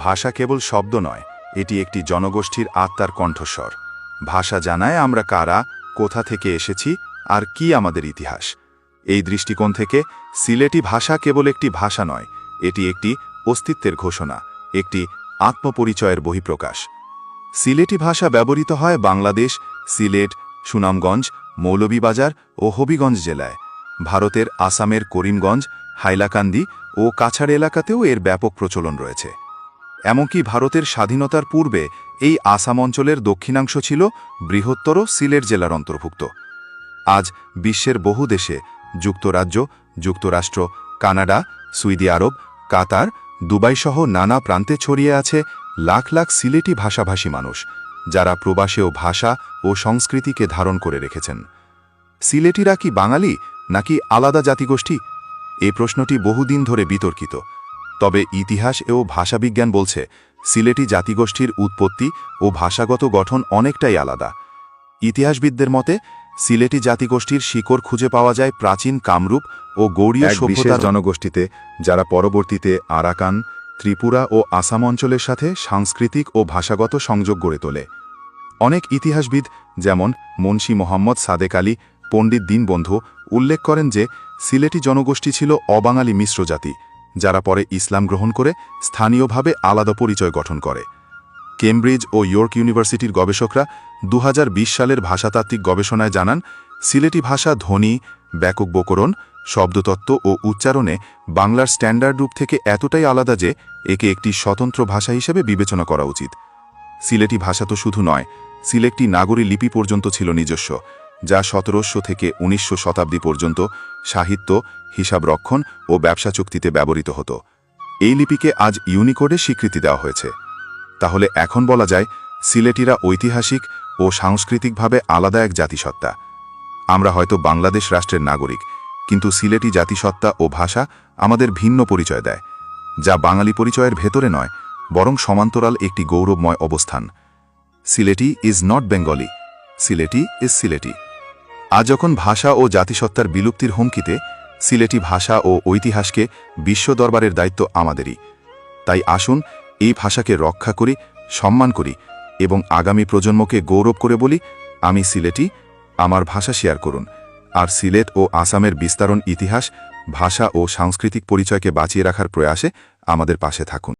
ভাষা কেবল শব্দ নয়, এটি একটি জনগোষ্ঠীর আত্মার কণ্ঠস্বর। ভাষা জানায় আমরা কারা, কোথা থেকে এসেছি আর কি আমাদের ইতিহাস। এই দৃষ্টিকোণ থেকে সিলেটি ভাষা কেবল একটি ভাষা নয়, এটি একটি অস্তিত্বের ঘোষণা, একটি আত্মপরিচয়ের বহিঃপ্রকাশ। সিলেটি ভাষা ব্যবহৃত হয় বাংলাদেশ, সিলেট, সুনামগঞ্জ, মৌলভীবাজার ও হবিগঞ্জ জেলায়। ভারতের আসামের করিমগঞ্জ, হাইলাকান্দি ও কাছাড় এলাকাতেও এর ব্যাপক প্রচলন রয়েছে। এমনকি ভারতের স্বাধীনতার পূর্বে এই আসাম অঞ্চলের দক্ষিণাংশ ছিল বৃহত্তর সিলেট জেলার অন্তর্ভুক্ত। আজ বিশ্বের বহু দেশে, যুক্তরাজ্য, যুক্তরাষ্ট্র, কানাডা, সৌদি আরব, কাতার, দুবাই সহ নানা প্রান্তে ছড়িয়ে আছে লাখ লাখ সিলেটি ভাষাভাষী মানুষ, যারা প্রবাসেও ভাষা ও সংস্কৃতিকে ধারণ করে রেখেছেন। সিলেটিরা কি বাঙালি নাকি আলাদা জাতিগোষ্ঠী? এই প্রশ্নটি বহুদিন ধরে বিতর্কিত। তবে ইতিহাস ও ভাষাবিজ্ঞান বলছে সিলেটি জাতিগোষ্ঠীর উৎপত্তি ও ভাষাগত গঠন অনেকটাই আলাদা। ইতিহাসবিদদের মতে সিলেটি জাতিগোষ্ঠীর শিকড় খুঁজে পাওয়া যায় প্রাচীন কামরূপ ও গৌড়ীয় সভ্যতা জনগোষ্ঠীতে, যারা পরবর্তীতে আরাকান, ত্রিপুরা ও আসাম অঞ্চলের সাথে সাংস্কৃতিক ও ভাষাগত সংযোগ গড়ে তোলে। অনেক ইতিহাসবিদ যেমন মুন্সী মোহাম্মদ সাদেক আলী, পণ্ডিত দীনবন্ধু উল্লেখ করেন যে সিলেটি জনগোষ্ঠী ছিল অবাঙালি মিশ্র জাতি, যারা পরে ইসলাম গ্রহণ করে স্থানীয়ভাবে আলাদা পরিচয় গঠন করে। কেমব্রিজ ও ইয়র্ক ইউনিভার্সিটির গবেষকরা 2020 সালের ভাষাতাত্ত্বিক গবেষণায় জানান, সিলেটি ভাষা ধ্বনি, ব্যাপক ব্যাকরণ, শব্দতত্ত্ব ও উচ্চারণে বাংলার স্ট্যান্ডার্ড রূপ থেকে এতটাই আলাদা যে একে একটি স্বতন্ত্র ভাষা হিসেবে বিবেচনা করা উচিত। সিলেটি ভাষা তো শুধু নয়, সিলেটি নাগরী লিপি পর্যন্ত ছিল নিজস্ব, যা 1700 থেকে 1900 শতাব্দী পর্যন্ত সাহিত্য, হিসাব রক্ষণ ও ব্যবসা চুক্তিতে ব্যবহৃত হতো। এই লিপিকে আজ ইউনিকোডে স্বীকৃতি দেওয়া হয়েছে। তাহলে এখন বলা যায় সিলেটিরা ঐতিহাসিক ও সাংস্কৃতিকভাবে আলাদা এক জাতিসত্তা। আমরা হয়তো বাংলাদেশ রাষ্ট্রের নাগরিক, কিন্তু সিলেটি জাতিসত্তা ও ভাষা আমাদের ভিন্ন পরিচয় দেয়, যা বাঙালি পরিচয়ের ভেতরে নয়, বরং সমান্তরাল একটি গৌরবময় অবস্থান। Sylheti is not Bengali, Sylheti is Sylheti. আজ যখন ভাষা ও জাতিসত্তার বিলুপ্তির হুমকিতে, সিলেটি ভাষা ও ঐতিহাসকে বিশ্ব দরবারের দায়িত্ব আমাদেরই। তাই আসুন এই ভাষাকে রক্ষা করি, সম্মান করি এবং আগামী প্রজন্মকে গৌরব করে বলি, আমি সিলেটি, আমার ভাষা শেয়ার করুন। আর সিলেট ও আসামের বিস্তারণ ইতিহাস, ভাষা ও সাংস্কৃতিক পরিচয়কে বাঁচিয়ে রাখার প্রয়াসে আমাদের পাশে থাকুন।